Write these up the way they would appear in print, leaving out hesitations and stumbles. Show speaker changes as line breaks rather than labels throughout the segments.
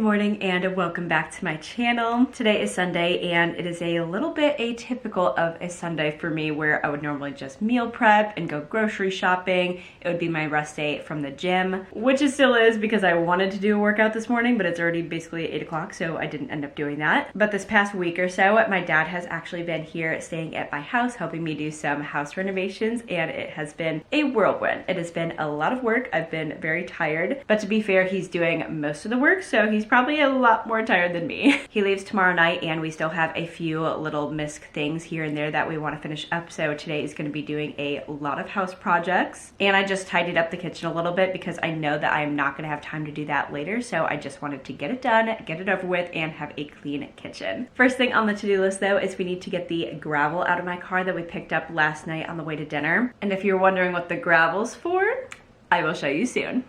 morning and welcome back to my channel. Today is Sunday and it is a little bit atypical of a Sunday for me where I would normally just meal prep and go grocery shopping. It would be my rest day from the gym, which it still is because I wanted to do a workout this morning, but it's already basically 8 o'clock, so I didn't end up doing that. But this past week or so, my dad has actually been here staying at my house, helping me do some house renovations, and it has been a whirlwind. It has been a lot of work. I've been very tired, but to be fair, he's doing most of the work, so he's probably a lot more tired than me. He leaves tomorrow night and we still have a few little misc things here and there that we want to finish up, so today is going to be doing a lot of house projects. And I just tidied up the kitchen a little bit because I know that I am not going to have time to do that later, so I just wanted to get it done, get it over with, and have a clean kitchen. First thing on the to-do list though is we need to get the gravel out of my car that we picked up last night on the way to dinner. And if you're wondering what the gravel's for, I will show you soon.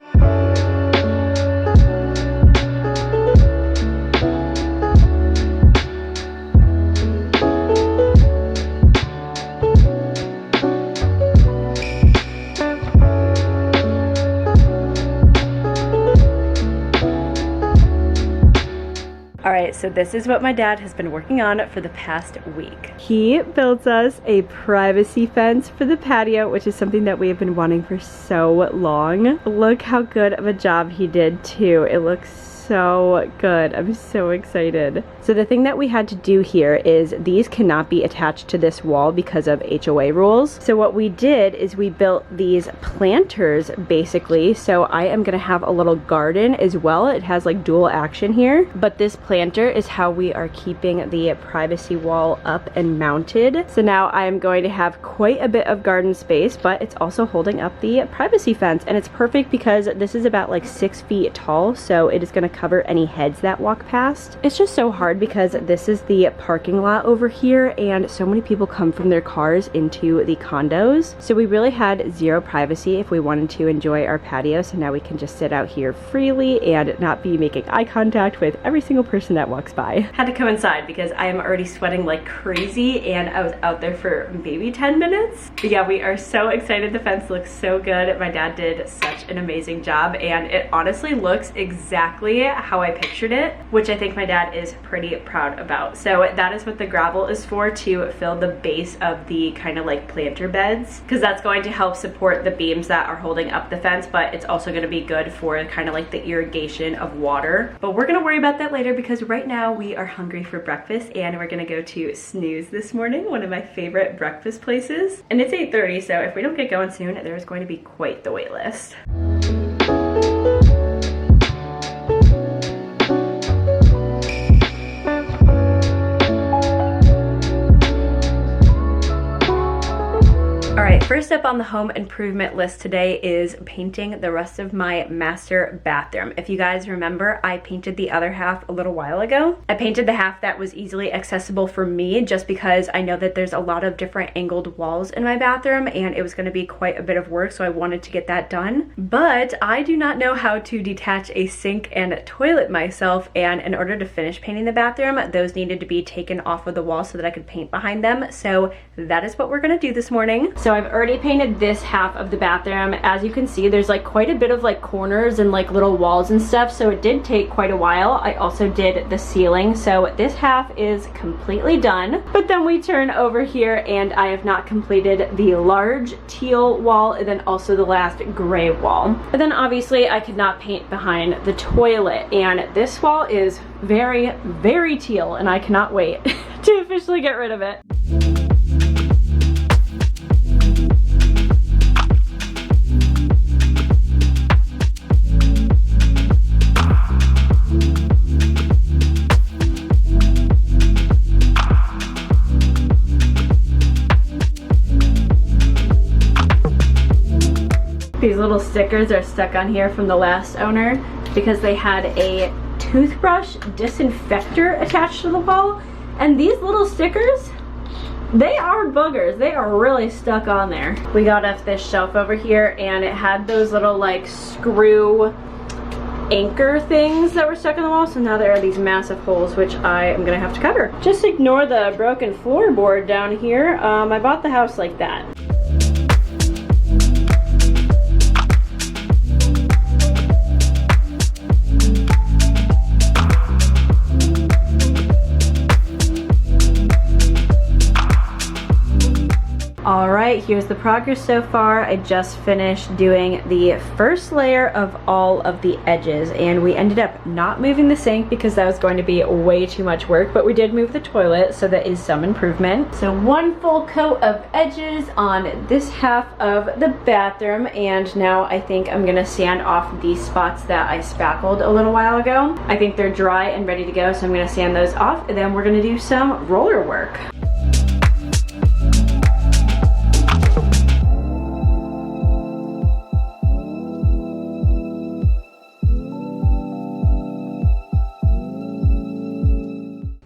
Alright, so this is what my dad has been working on for the past week. He built us a privacy fence for the patio, which is something that we have been wanting for so long. Look how good of a job he did too. It looks so good. I'm so excited. So the thing that we had to do here is these cannot be attached to this wall because of HOA rules. So what we did is we built these planters basically. So I am gonna have a little garden as well. It has like dual action here, but this planter is how we are keeping the privacy wall up and mounted. So now I am going to have quite a bit of garden space, but it's also holding up the privacy fence, and it's perfect because this is about like 6 feet tall, so it is gonna cover any heads that walk past. It's just so hard because this is the parking lot over here and so many people come from their cars into the condos. So we really had zero privacy if we wanted to enjoy our patio. So now we can just sit out here freely and not be making eye contact with every single person that walks by. Had to come inside because I am already sweating like crazy and I was out there for maybe 10 minutes. But yeah, we are so excited. The fence looks so good. My dad did such an amazing job and it honestly looks exactly how I pictured it, which I think my dad is pretty proud about. So that is what the gravel is for, to fill the base of the kind of like planter beds, because that's going to help support the beams that are holding up the fence, but it's also going to be good for kind of like the irrigation of water. But we're going to worry about that later because right now we are hungry for breakfast and we're going to go to Snooze this morning, one of my favorite breakfast places. And it's 8:30, so if we don't get going soon, there's going to be quite the wait list. Alright, first up on the home improvement list today is painting the rest of my master bathroom. If you guys remember, I painted the other half a little while ago. I painted the half that was easily accessible for me just because I know that there's a lot of different angled walls in my bathroom and it was going to be quite a bit of work, so I wanted to get that done. But I do not know how to detach a sink and toilet myself, and in order to finish painting the bathroom, those needed to be taken off of the wall so that I could paint behind them. So that is what we're going to do this morning. So I've already painted this half of the bathroom. As you can see, there's like quite a bit of like corners and like little walls and stuff, so it did take quite a while. I also did the ceiling, so this half is completely done. But then we turn over here and I have not completed the large teal wall and then also the last gray wall. But then obviously I could not paint behind the toilet, and this wall is very, very teal and I cannot wait to officially get rid of it. These little stickers are stuck on here from the last owner because they had a toothbrush disinfector attached to the wall, and these little stickers, they are boogers. They are really stuck on there. We got off this shelf over here and it had those little like screw anchor things that were stuck in the wall, so now there are these massive holes which I am gonna have to cover. Just ignore the broken floorboard down here. I bought the house like that. right, here's the progress so far. I just finished doing the first layer of all of the edges, and we ended up not moving the sink because that was going to be way too much work, but we did move the toilet, so that is some improvement. So one full coat of edges on this half of the bathroom, and now I think I'm gonna sand off these spots that I spackled a little while ago. I think they're dry and ready to go, so I'm gonna sand those off, and then we're gonna do some roller work.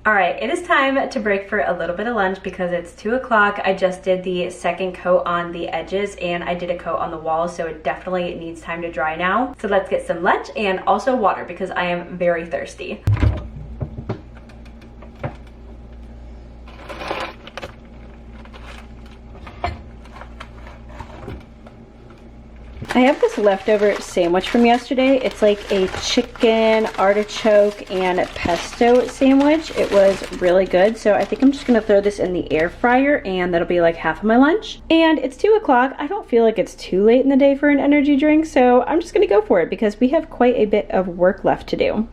All right, it is time to break for a little bit of lunch because it's 2 o'clock. I just did the second coat on the edges and I did a coat on the walls, so it definitely needs time to dry now. So let's get some lunch and also water because I am very thirsty. I have this leftover sandwich from yesterday. It's like a chicken, artichoke, and pesto sandwich. It was really good, so I think I'm just gonna throw this in the air fryer and that'll be like half of my lunch. And it's 2 o'clock. I don't feel like it's too late in the day for an energy drink, so I'm just gonna go for it because we have quite a bit of work left to do.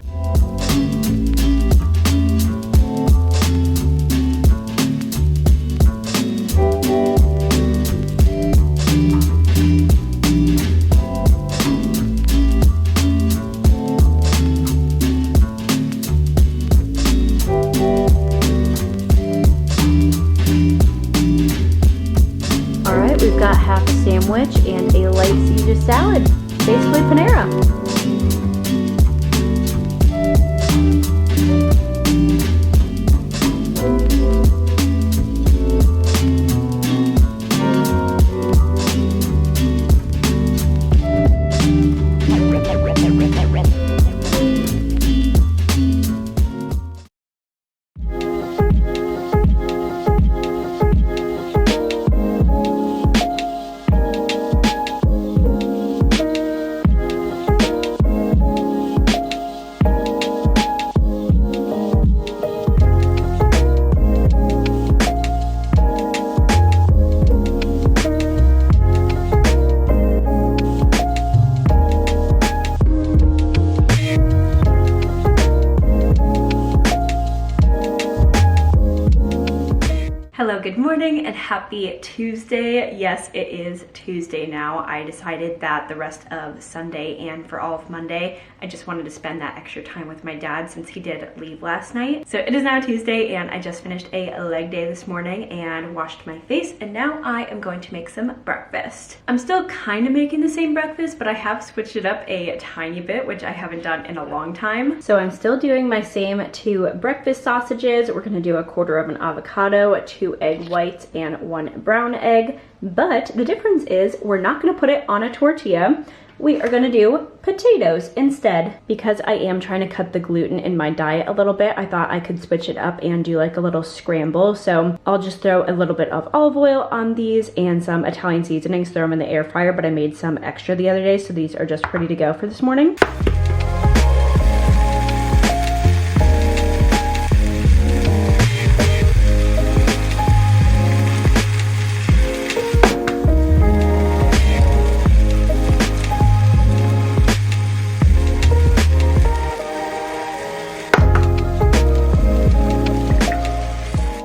We've got half a sandwich and a light Caesar salad. Basically Panera. Hello, good morning and happy Tuesday. Yes, it is Tuesday now. I decided that the rest of Sunday and for all of Monday, I just wanted to spend that extra time with my dad since he did leave last night. So it is now Tuesday and I just finished a leg day this morning and washed my face, and now I am going to make some breakfast. I'm still kind of making the same breakfast, but I have switched it up a tiny bit, which I haven't done in a long time. So I'm still doing my same 2 breakfast sausages. We're gonna do a quarter of an avocado, 2 egg whites, and 1 brown egg. But the difference is we're not gonna put it on a tortilla. We are gonna do potatoes instead. Because I am trying to cut the gluten in my diet a little bit, I thought I could switch it up and do like a little scramble. So I'll just throw a little bit of olive oil on these and some Italian seasonings, throw them in the air fryer, but I made some extra the other day, so these are just ready to go for this morning.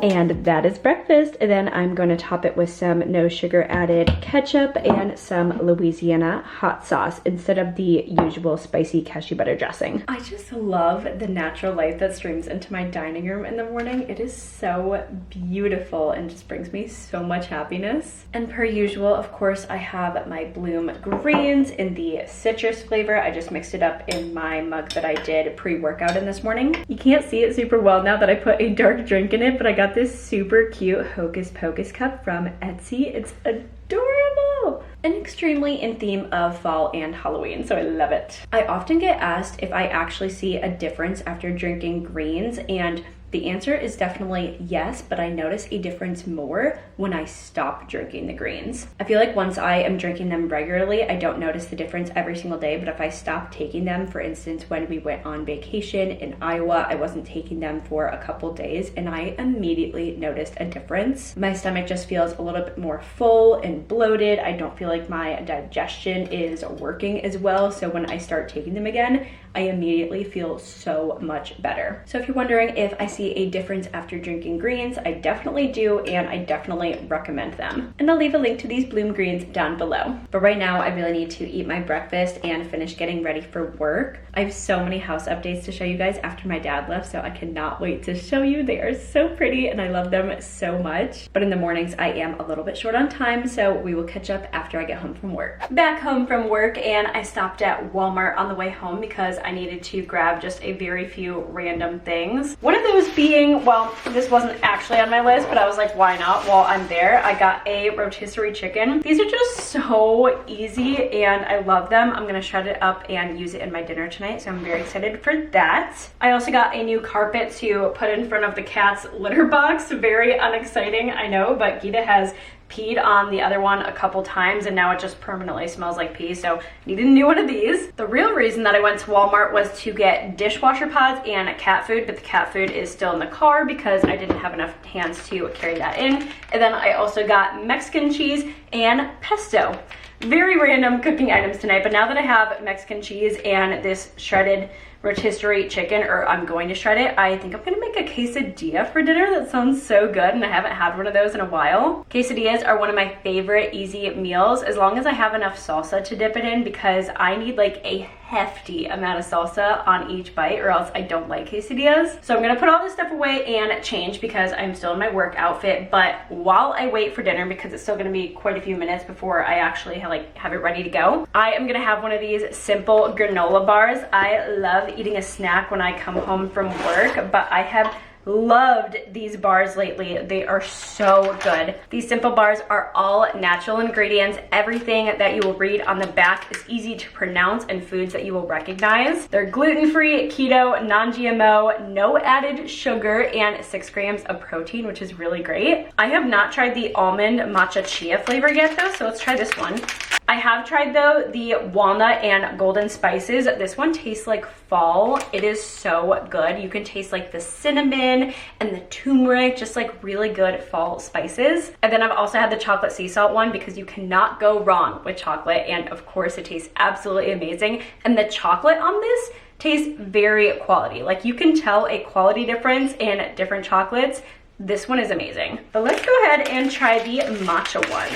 And that is breakfast. And then I'm going to top it with some no sugar added ketchup and some Louisiana hot sauce instead of the usual spicy cashew butter dressing. I just love the natural light that streams into my dining room in the morning. It is so beautiful and just brings me so much happiness. And per usual, of course, I have my Bloom greens in the citrus flavor. I just mixed it up in my mug that I did pre-workout in this morning. You can't see it super well now that I put a dark drink in it, but I got this super cute Hocus Pocus cup from Etsy. It's adorable and extremely in theme of fall and Halloween, so I love it. I often get asked if I actually see a difference after drinking greens, and The answer is definitely yes, but I notice a difference more when I stop drinking the greens. I feel like once I am drinking them regularly, I don't notice the difference every single day, but if I stop taking them, for instance, when we went on vacation in Iowa, I wasn't taking them for a couple days and I immediately noticed a difference. My stomach just feels a little bit more full and bloated. I don't feel like my digestion is working as well, so when I start taking them again, I immediately feel so much better. So if you're wondering if I see a difference after drinking greens, I definitely do, and I definitely recommend them. And I'll leave a link to these bloom greens down below. But right now, I really need to eat my breakfast and finish getting ready for work. I have so many house updates to show you guys after my dad left, so I cannot wait to show you. They are so pretty and I love them so much. But in the mornings, I am a little bit short on time, so we will catch up after I get home from work. Back home from work, and I stopped at Walmart on the way home because I needed to grab just a very few random things. One of those being, well, this wasn't actually on my list, but I was like, why not while I'm there? I got a rotisserie chicken. These are just so easy and I love them. I'm gonna shred it up and use it in my dinner tonight, so I'm very excited for that. I also got a new carpet to put in front of the cat's litter box. Very unexciting, I know, but Gita has peed on the other one a couple times and now it just permanently smells like pee, so needed a new one of these. The real reason that I went to Walmart was to get dishwasher pods and cat food, but the cat food is still in the car because I didn't have enough hands to carry that in. And then I also got Mexican cheese and pesto. Very random cooking items tonight, but now that I have Mexican cheese and this shredded rotisserie chicken, or I'm going to shred it, I think I'm gonna make a quesadilla for dinner. That sounds so good and I haven't had one of those in a while. Quesadillas are one of my favorite easy meals as long as I have enough salsa to dip it in, because I need like a hefty amount of salsa on each bite or else I don't like quesadillas. So I'm gonna put all this stuff away and change because I'm still in my work outfit, but while I wait for dinner, because it's still gonna be quite a few minutes before I actually have it ready to go, I am gonna have one of these simple granola bars. I love eating a snack when I come home from work, but I have loved these bars lately. They are so good. These simple bars are all natural ingredients. Everything that you will read on the back is easy to pronounce and foods that you will recognize. They're gluten-free, keto, non-GMO, no added sugar, and 6 grams of protein, which is really great. I have not tried the almond matcha chia flavor yet though, so let's try this one. I have tried though the walnut and golden spices. This one tastes like fall. It is so good. You can taste like the cinnamon and the turmeric, just like really good fall spices. And then I've also had the chocolate sea salt one because you cannot go wrong with chocolate. And of course it tastes absolutely amazing. And the chocolate on this tastes very quality. Like you can tell a quality difference in different chocolates. This one is amazing. But let's go ahead and try the matcha one.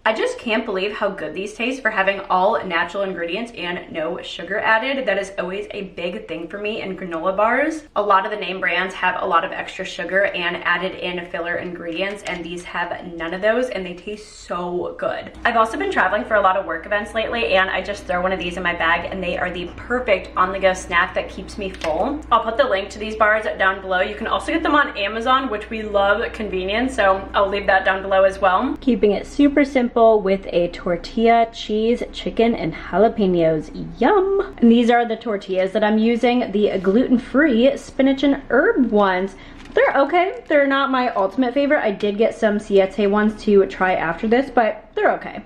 I just can't believe how good these taste for having all natural ingredients and no sugar added. That is always a big thing for me in granola bars. A lot of the name brands have a lot of extra sugar and added in filler ingredients, and these have none of those and they taste so good. I've also been traveling for a lot of work events lately and I just throw one of these in my bag and they are the perfect on-the-go snack that keeps me full. I'll put the link to these bars down below. You can also get them on Amazon, which we love convenience, so I'll leave that down below as well. Keeping it super simple with a tortilla, cheese, chicken, and jalapenos. Yum! And these are the tortillas that I'm using, the gluten-free spinach and herb ones. They're okay. They're not my ultimate favorite. I did get some siete ones to try after this, but they're okay.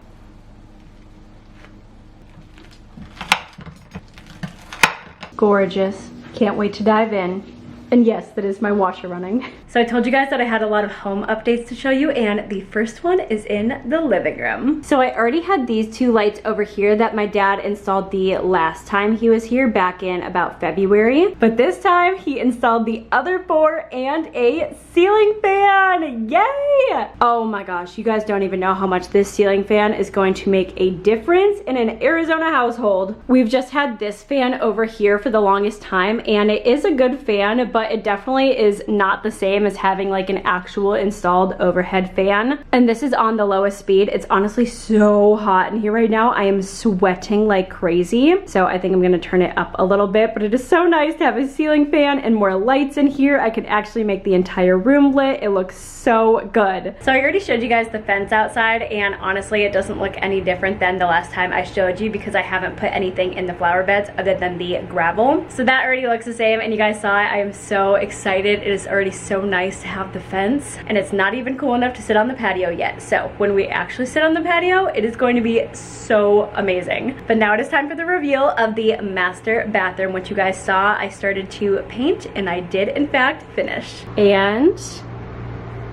Gorgeous. Can't wait to dive in. And yes, that is my washer running. So I told you guys that I had a lot of home updates to show you, and the first one is in the living room. So I already had these 2 lights over here that my dad installed the last time he was here back in about February. But this time he installed the other 4 and a ceiling fan. Yay! Oh my gosh, you guys don't even know how much this ceiling fan is going to make a difference in an Arizona household. We've just had this fan over here for the longest time, and it is a good fan, but it definitely is not the same as having like an actual installed overhead fan. And this is on the lowest speed. It's honestly so hot in here right now. I am sweating like crazy. So I think I'm gonna turn it up a little bit, but it is so nice to have a ceiling fan and more lights in here. I could actually make the entire room lit. It looks so good. So I already showed you guys the fence outside, and honestly it doesn't look any different than the last time I showed you because I haven't put anything in the flower beds other than the gravel. So that already looks the same, and you guys saw it. I am so excited. It is already so nice to have the fence, and it's not even cool enough to sit on the patio yet. So when we actually sit on the patio, it is going to be so amazing. But now it is time for the reveal of the master bathroom, which you guys saw I started to paint, and I did in fact finish. And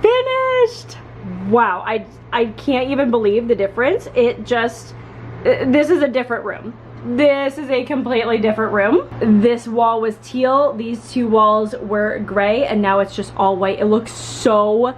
finished! Wow, I can't even believe the difference. It just, this is a different room. This is a completely different room. This wall was teal, these two walls were gray, and now it's just all white. It looks so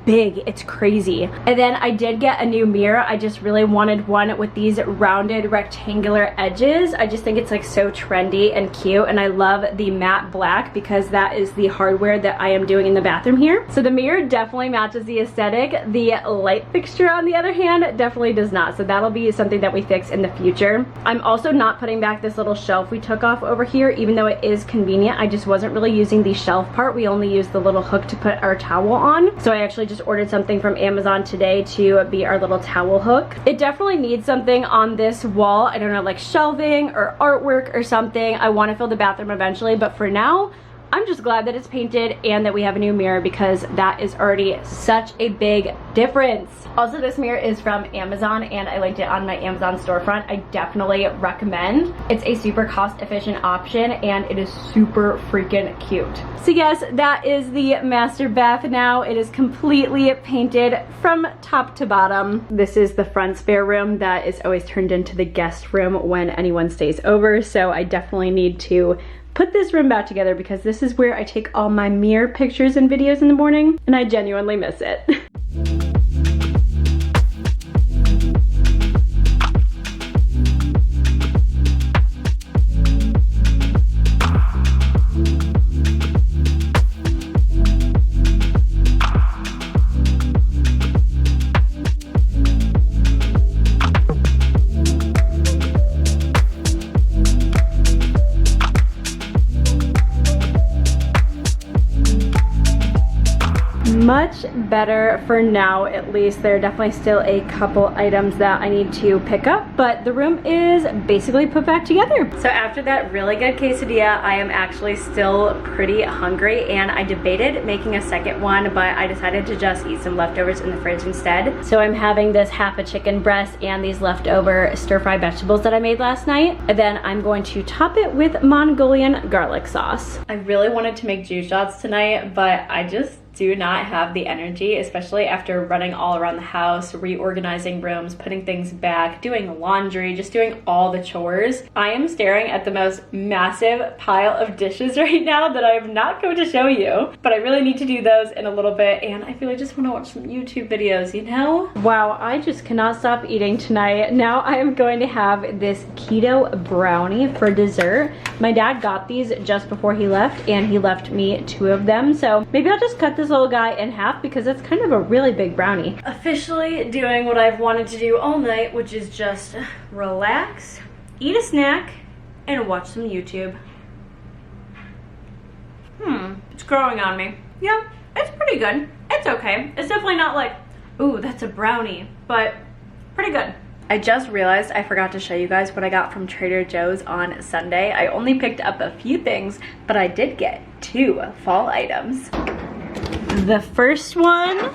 big, it's crazy. And then I did get a new mirror. I just really wanted one with these rounded rectangular edges. I just think it's like so trendy and cute, and I love the matte black because that is the hardware that I am doing in the bathroom here. So the mirror definitely matches the aesthetic. The light fixture on the other hand definitely does not, so that'll be something that we fix in the future. I'm also not putting back this little shelf we took off over here, even though it is convenient. I just wasn't really using the shelf part. We only used the little hook to put our towel on, so I actually just ordered something from Amazon today to be our little towel hook. It definitely needs something on this wall. I don't know, like shelving or artwork or something. I want to fill the bathroom eventually, but for now I'm just glad that it's painted and that we have a new mirror because that is already such a big difference. Also, this mirror is from Amazon and I linked it on my Amazon storefront. I definitely recommend. It's a super cost efficient option and it is super freaking cute. So yes, that is the master bath now. It is completely painted from top to bottom. This is the front spare room that is always turned into the guest room when anyone stays over. So I definitely need to put this room back together because this is where I take all my mirror pictures and videos in the morning, and I genuinely miss it. Much better for now, at least. There are definitely still a couple items that I need to pick up, but the room is basically put back together. So after that really good quesadilla, I am actually still pretty hungry, and I debated making a second one, but I decided to just eat some leftovers in the fridge instead. So I'm having this half a chicken breast and these leftover stir-fry vegetables that I made last night, and then I'm going to top it with Mongolian garlic sauce. I really wanted to make juice shots tonight, but I just do not have the energy, especially after running all around the house, reorganizing rooms, putting things back, doing laundry, just doing all the chores. I am staring at the most massive pile of dishes right now that I am not going to show you, but I really need to do those in a little bit, and I feel I just want to watch some YouTube videos, you know? Wow, I just cannot stop eating tonight. Now I am going to have this keto brownie for dessert. My dad got these just before he left, and he left me 2 of them, so maybe I'll just cut this little guy in half because it's kind of a really big brownie. Officially doing what I've wanted to do all night, which is just relax, eat a snack, and watch some YouTube. It's growing on me. Yeah, it's pretty good. It's okay. It's definitely not like, ooh, that's a brownie, but pretty good. I just realized I forgot to show you guys what I got from Trader Joe's on Sunday. I only picked up a few things, but I did get 2 fall items. The first one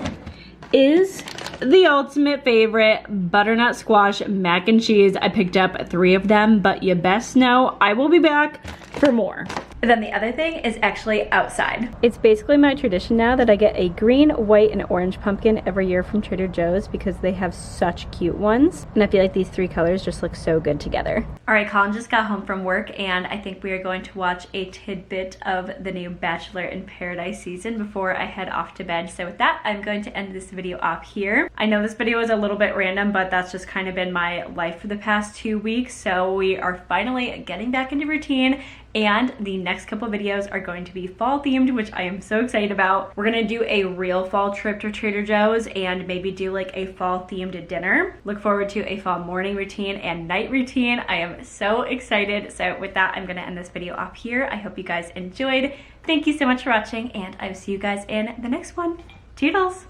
is the ultimate favorite, butternut squash mac and cheese. I picked up 3 of them, but you best know I will be back for more. And then the other thing is actually outside. It's basically my tradition now that I get a green, white, and orange pumpkin every year from Trader Joe's because they have such cute ones. And I feel like these 3 colors just look so good together. All right, Colin just got home from work, and I think we are going to watch a tidbit of the new Bachelor in Paradise season before I head off to bed. So with that, I'm going to end this video off here. I know this video is a little bit random, but that's just kind of been my life for the past 2 weeks. So we are finally getting back into routine, And the next couple videos are going to be fall themed, which I am so excited about. We're gonna do a real fall trip to Trader Joe's and maybe do like a fall themed dinner. Look forward to a fall morning routine and night routine. I am so excited. So with that, I'm gonna end this video off here. I hope you guys enjoyed. Thank you so much for watching, and I will see you guys in the next one. Toodles!